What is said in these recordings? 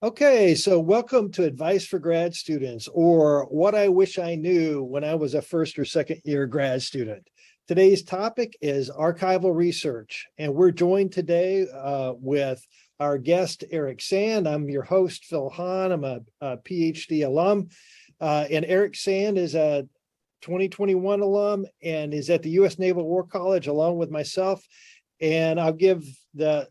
Okay, so welcome to Advice for Grad Students, or what I wish I knew when I was a first or second year grad student. Today's topic is archival research, and we're joined today with our guest, Erik Sand. I'm your host, Phil Haun. I'm a PhD alum, and Erik Sand is a 2021 alum and is at the U.S. Naval War College along with myself. And I'll give the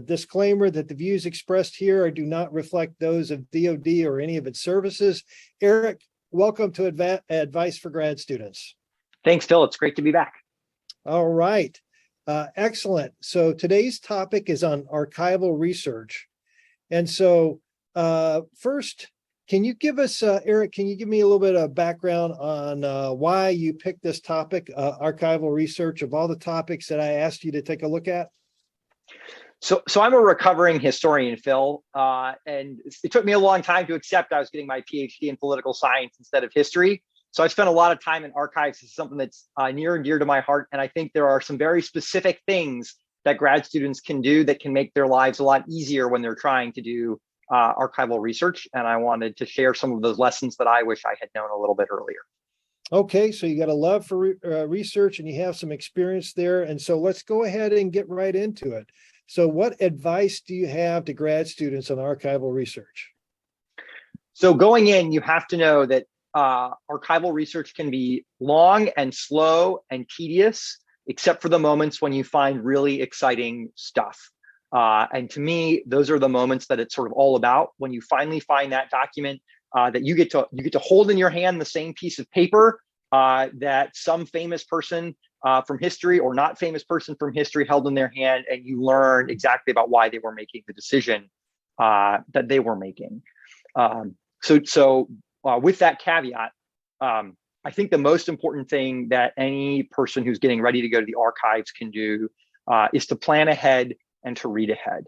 disclaimer that the views expressed here do not reflect those of DoD or any of its services. Erik, welcome to Advice for Grad Students. Thanks, Phil. It's great to be back. All right. Excellent. So today's topic is on archival research. And so first, can you give us, Erik, can you give me a little bit of background on why you picked this topic, archival research, of all the topics that I asked you to take a look at? So I'm a recovering historian, Phil, and it took me a long time to accept I was getting my PhD in political science instead of history. So I spent a lot of time in archives. It's something that's near and dear to my heart. And I think there are some very specific things that grad students can do that can make their lives a lot easier when they're trying to do archival research. And I wanted to share some of those lessons that I wish I had known a little bit earlier. Okay, so you got a love for research and you have some experience there. And so let's go ahead and get right into it. So what advice do you have to grad students on archival research? So going in, you have to know that archival research can be long and slow and tedious, except for the moments when you find really exciting stuff. And to me, those are the moments that it's sort of all about. When you finally find that document that you get to hold in your hand the same piece of paper that some famous person from history or not famous person from history held in their hand, and you learn exactly about why they were making the decision that they were making. So with that caveat, I think the most important thing that any person who's getting ready to go to the archives can do is to plan ahead and to read ahead.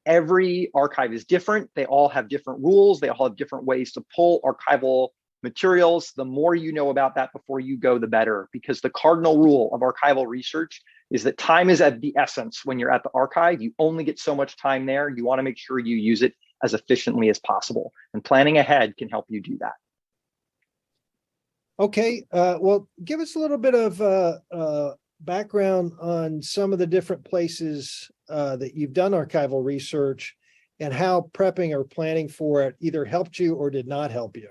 Every archive is different. They all have different rules. They all have different ways to pull archival materials. The more you know about that before you go, the better, because the cardinal rule of archival research is that time is of the essence when you're at the archive. You only get so much time there. You want to make sure you use it as efficiently as possible. And planning ahead can help you do that. Okay, well, give us a little bit of background on some of the different places that you've done archival research and how prepping or planning for it either helped you or did not help you.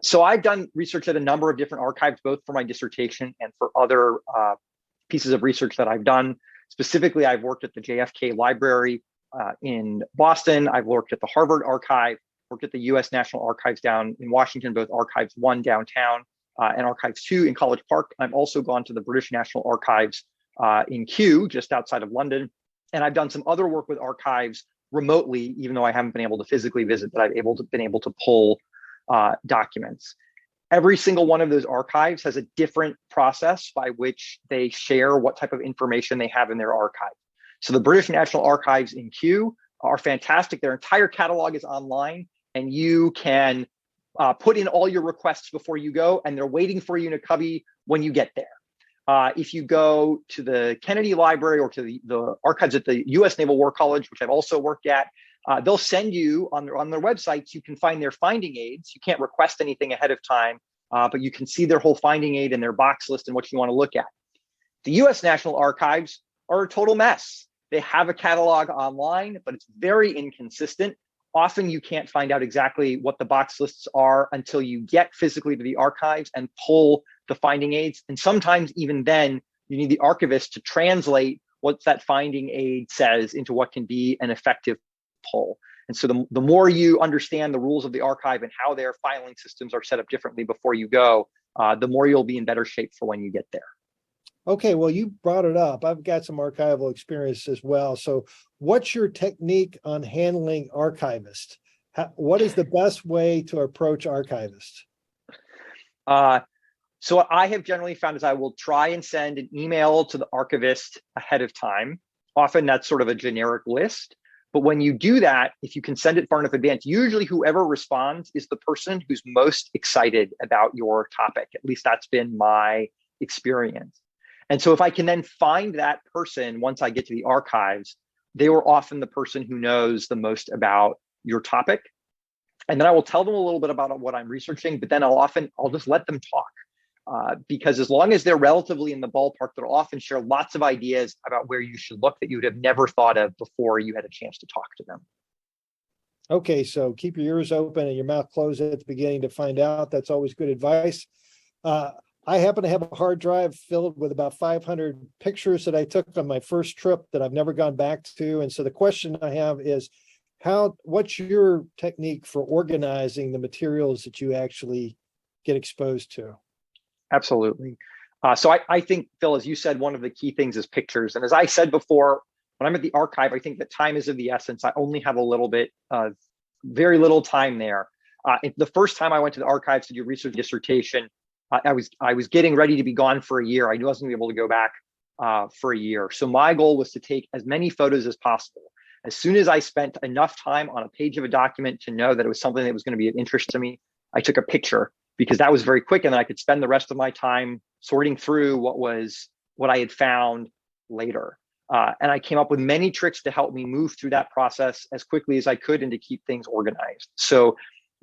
So I've done research at a number of different archives, both for my dissertation and for other pieces of research that I've done. Specifically, I've worked at the JFK Library in Boston. I've worked at the Harvard Archive, worked at the US National Archives down in Washington, both Archives 1 downtown and Archives 2 in College Park. I've also gone to the British National Archives in Kew, just outside of London. And I've done some other work with archives remotely, even though I haven't been able to physically visit, but I've been able to pull documents. Every single one of those archives has a different process by which they share what type of information they have in their archive. So the British National Archives in Kew are fantastic. Their entire catalog is online, and you can put in all your requests before you go, and they're waiting for you in a cubby when you get there. If you go to the Kennedy Library or to the archives at the U.S. Naval War College, which I've also worked at, they'll send you on their websites, you can find their finding aids. You can't request anything ahead of time, but you can see their whole finding aid and their box list and what you want to look at. The U.S. National Archives are a total mess. They have a catalog online, but it's very inconsistent. Often you can't find out exactly what the box lists are until you get physically to the archives and pull the finding aids. And sometimes even then, you need the archivist to translate what that finding aid says into what can be an effective pull. And so the more you understand the rules of the archive and how their filing systems are set up differently before you go, the more you'll be in better shape for when you get there. Okay, well, you brought it up. I've got some archival experience as well. So what's your technique on handling archivists? What is the best way to approach archivists? So what I have generally found is I will try and send an email to the archivist ahead of time. Often that's sort of a generic list. But when you do that, if you can send it far enough in advance, usually whoever responds is the person who's most excited about your topic. At least that's been my experience. And so if I can then find that person once I get to the archives, they were often the person who knows the most about your topic. And then I will tell them a little bit about what I'm researching, but then I'll just let them talk. Because as long as they're relatively in the ballpark, they'll often share lots of ideas about where you should look that you would have never thought of before you had a chance to talk to them. Okay, so keep your ears open and your mouth closed at the beginning to find out. That's always good advice. I happen to have a hard drive filled with about 500 pictures that I took on my first trip that I've never gone back to. And so the question I have is, what's your technique for organizing the materials that you actually get exposed to? Absolutely. So I think, Phil, as you said, one of the key things is pictures. And as I said before, when I'm at the archive, I think that time is of the essence. I only have a little bit of very little time there. The first time I went to the archives to do research dissertation, I was getting ready to be gone for a year. I knew I wasn't going to be able to go back for a year. So my goal was to take as many photos as possible. As soon as I spent enough time on a page of a document to know that it was something that was going to be of interest to me, I took a picture, because that was very quick. And then I could spend the rest of my time sorting through what I had found later. And I came up with many tricks to help me move through that process as quickly as I could and to keep things organized. So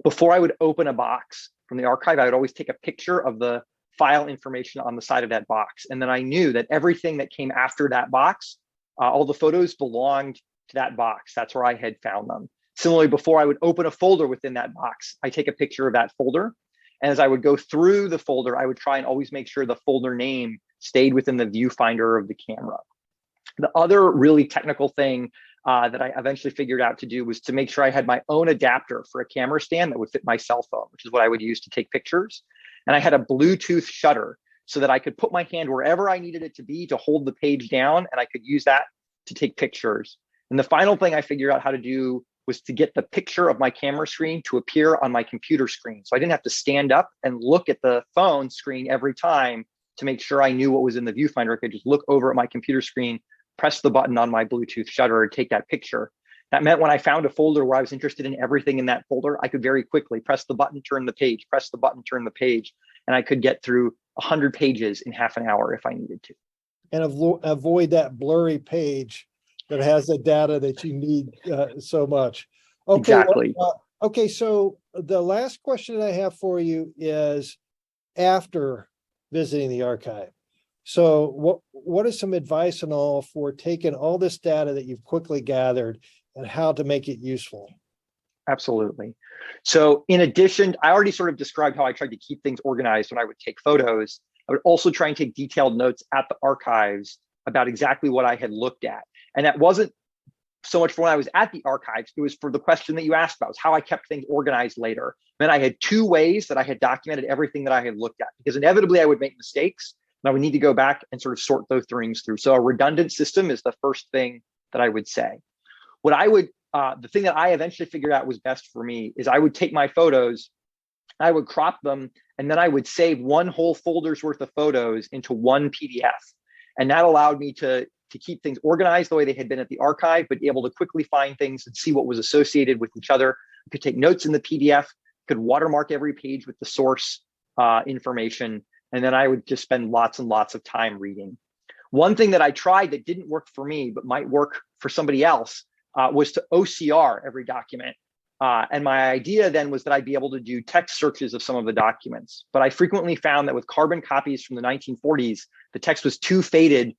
before I would open a box from the archive, I would always take a picture of the file information on the side of that box. And then I knew that everything that came after that box, all the photos belonged to that box. That's where I had found them. Similarly, before I would open a folder within that box, I take a picture of that folder. And as I would go through the folder, I would try and always make sure the folder name stayed within the viewfinder of the camera. The other really technical thing that I eventually figured out to do was to make sure I had my own adapter for a camera stand that would fit my cell phone, which is what I would use to take pictures. And I had a Bluetooth shutter so that I could put my hand wherever I needed it to be to hold the page down, and I could use that to take pictures. And the final thing I figured out how to do was to get the picture of my camera screen to appear on my computer screen. So I didn't have to stand up and look at the phone screen every time to make sure I knew what was in the viewfinder. I could just look over at my computer screen, press the button on my Bluetooth shutter, and take that picture. That meant when I found a folder where I was interested in everything in that folder, I could very quickly press the button, turn the page, press the button, turn the page, and I could get through 100 pages in half an hour if I needed to. And avoid that blurry page that has the data that you need so much. Okay. Exactly. Okay. So the last question I have for you is after visiting the archive. So what is some advice and all for taking all this data that you've quickly gathered and how to make it useful? Absolutely. So in addition, I already sort of described how I tried to keep things organized when I would take photos. I would also try and take detailed notes at the archives about exactly what I had looked at. And that wasn't so much for when I was at the archives, it was for the question that you asked about, was how I kept things organized later. Then I had two ways that I had documented everything that I had looked at, because inevitably I would make mistakes and I would need to go back and sort of sort those things through. So a redundant system is the first thing that I would say. The thing that I eventually figured out was best for me is I would take my photos, I would crop them, and then I would save one whole folder's worth of photos into one PDF. And that allowed me to keep things organized the way they had been at the archive, but be able to quickly find things and see what was associated with each other. I could take notes in the PDF, could watermark every page with the source information, and then I would just spend lots and lots of time reading. One thing that I tried that didn't work for me, but might work for somebody else, was to OCR every document. And my idea then was that I'd be able to do text searches of some of the documents. But I frequently found that with carbon copies from the 1940s, the text was too faded.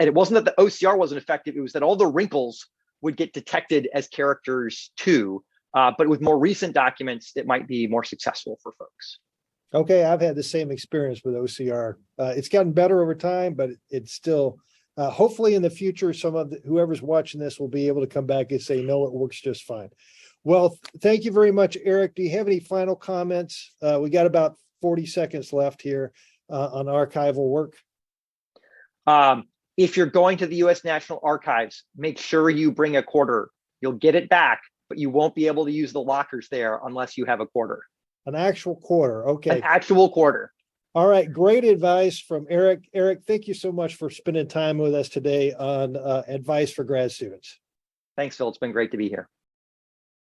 And it wasn't that the OCR wasn't effective, it was that all the wrinkles would get detected as characters too. But with more recent documents, it might be more successful for folks. Okay, I've had the same experience with OCR. It's gotten better over time, but it's still, hopefully in the future, whoever's watching this will be able to come back and say, no, it works just fine. Well, thank you very much, Erik. Do you have any final comments? We got about 40 seconds left here on archival work. If you're going to the U.S. National Archives, make sure you bring a quarter. You'll get it back, but you won't be able to use the lockers there unless you have a quarter. An actual quarter. Okay. An actual quarter. All right. Great advice from Erik. Erik, thank you so much for spending time with us today on advice for grad students. Thanks, Phil. It's been great to be here.